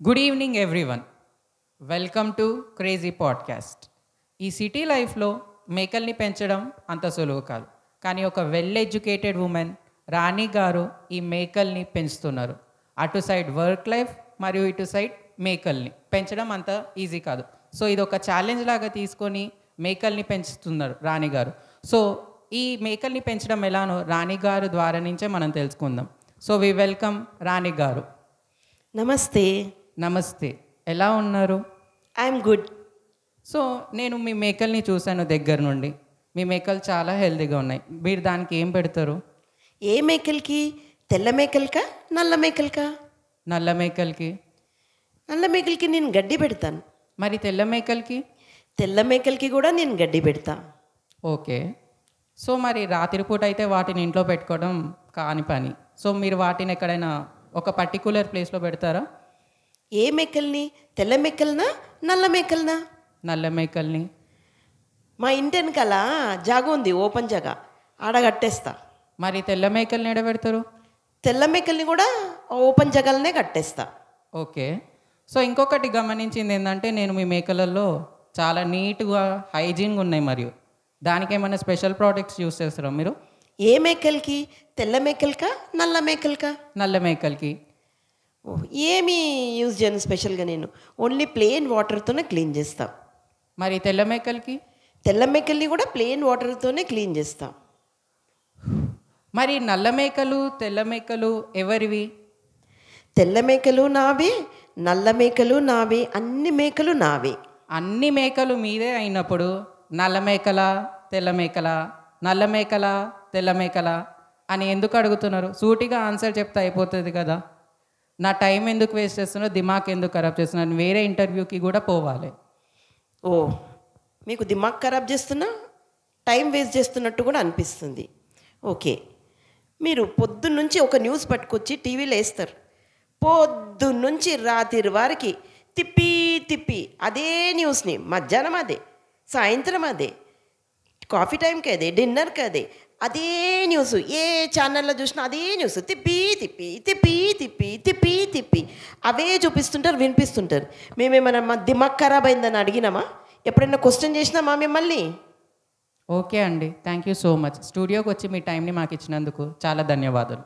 Good evening everyone. Welcome to crazy podcast. ఈ city లైఫ్లో మేకల్ని పెంచడం అంత సులువు కాదు, కానీ ఒక వెల్ ఎడ్యుకేటెడ్ ఉమెన్ రాణి గారు ఈ మేకల్ని పెంచుతున్నారు. అటు సైడ్ వర్క్ లైఫ్ మరియు ఇటు సైడ్ మేకల్ని పెంచడం అంత ఈజీ కాదు. సో ఇది ఒక ఛాలెంజ్ లాగా తీసుకొని మేకల్ని పెంచుతున్నారు రాణి గారు. సో ఈ మేకల్ని పెంచడం ఎలానో రాణి గారు ద్వారా నుంచే మనం తెలుసుకుందాం. సో వి వెల్కమ్ రాణి గారు. నమస్తే. నమస్తే, ఎలా ఉన్నారు? I'm good. సో నేను మీ మేకల్ని చూశాను దగ్గర నుండి. మీ మేకలు చాలా హెల్తీగా ఉన్నాయి. మీరు దానికి ఏం పెడతారు? ఏ మేకలకి? తెల్ల మేకలకా నల్ల మేకలకా? నల్ల మేకలకి. నల్ల మేకలకి నేను గడ్డి పెడతాను. మరి తెల్ల మేకలకి? తెల్ల మేకలకి కూడా నేను గడ్డి పెడతా. ఓకే. సో మరి రాత్రిపూట అయితే వాటిని ఇంట్లో పెట్టుకోవడం కాని పని. సో మీరు వాటిని ఎక్కడైనా ఒక పర్టికులర్ ప్లేస్లో పెడతారా? ఏ మేకల్ని? తెల్ల మేకలనా నల్ల మేకలనా? నల్ల మేకల్ని. మా ఇంటి వెనకాల జాగ ఉంది, ఓపెన్ జాగ, ఆడ కట్టేస్తా. మరి తెల్ల మేకల్ని ఎక్కడ పెడతారు? తెల్ల మేకల్ని కూడా ఓపెన్ జగలనే కట్టేస్తా. ఓకే. సో ఇంకొకటి గమనించింది ఏంటంటే, నేను మీ మేకలలో చాలా నీట్గా హైజీన్గా ఉన్నాయి. మరియు దానికి ఏమైనా స్పెషల్ ప్రోడక్ట్స్ యూస్ చేస్తారా మీరు? ఏ మేకలకి? తెల్ల మేకలకా నల్ల మేకలకా? నల్ల మేకలకి. ఏమీ యూజ్ చేయను స్పెషల్గా. నేను ఓన్లీ ప్లెయిన్ వాటర్తోనే క్లీన్ చేస్తా. మరి తెల్ల మేకలకి? తెల్ల మేకల్ని కూడా ప్లెయిన్ వాటర్తోనే క్లీన్ చేస్తా. మరి నల్ల మేకలు తెల్ల మేకలు ఎవరివి? తెల్ల మేకలు నావే, నల్ల మేకలు నావే, అన్ని మేకలు నావే. అన్ని మేకలు మీదే అయినప్పుడు నల్ల మేకల తెల్ల మేకల, నల్ల మేకల తెల్ల మేకల అని ఎందుకు అడుగుతున్నారు? సూటిగా ఆన్సర్ చెప్తే అయిపోతుంది కదా. నా టైం ఎందుకు వేస్ట్ చేస్తున్నారు, దిమాగ్ ఎందుకు ఖరాబ్ చేస్తున్నారు? వేరే ఇంటర్వ్యూకి కూడా పోవాలి. ఓ, మీకు దిమాగ్ ఖరాబ్ చేస్తున్నా, టైం వేస్ట్ చేస్తున్నట్టు కూడా అనిపిస్తుంది. ఓకే, మీరు పొద్దున్నుంచి ఒక న్యూస్ పట్టుకొచ్చి టీవీలో వేస్తారు. పొద్దున్నుంచి రాత్రి వారికి తిప్పి తిప్పి అదే న్యూస్ని, మధ్యాహ్నం అదే, సాయంత్రం అదే, కాఫీ టైంకి అదే, డిన్నర్కి అదే, అదే న్యూస్. ఏ ఛానల్లో చూసినా అదే న్యూస్, తిప్పి తిప్పి తిప్పి తిప్పి తిప్పి తిప్పి అవే చూపిస్తుంటారు, వినిపిస్తుంటారు. మేమేమైనా మా దిమాగ్ ఖరాబ్ అయిందని అడిగినామా? ఎప్పుడైనా క్వశ్చన్ చేసినామా మిమ్మల్ని? ఓకే అండి, థ్యాంక్ యూ సో మచ్. స్టూడియోకి వచ్చి మీ టైంని మాకు ఇచ్చినందుకు చాలా ధన్యవాదాలు.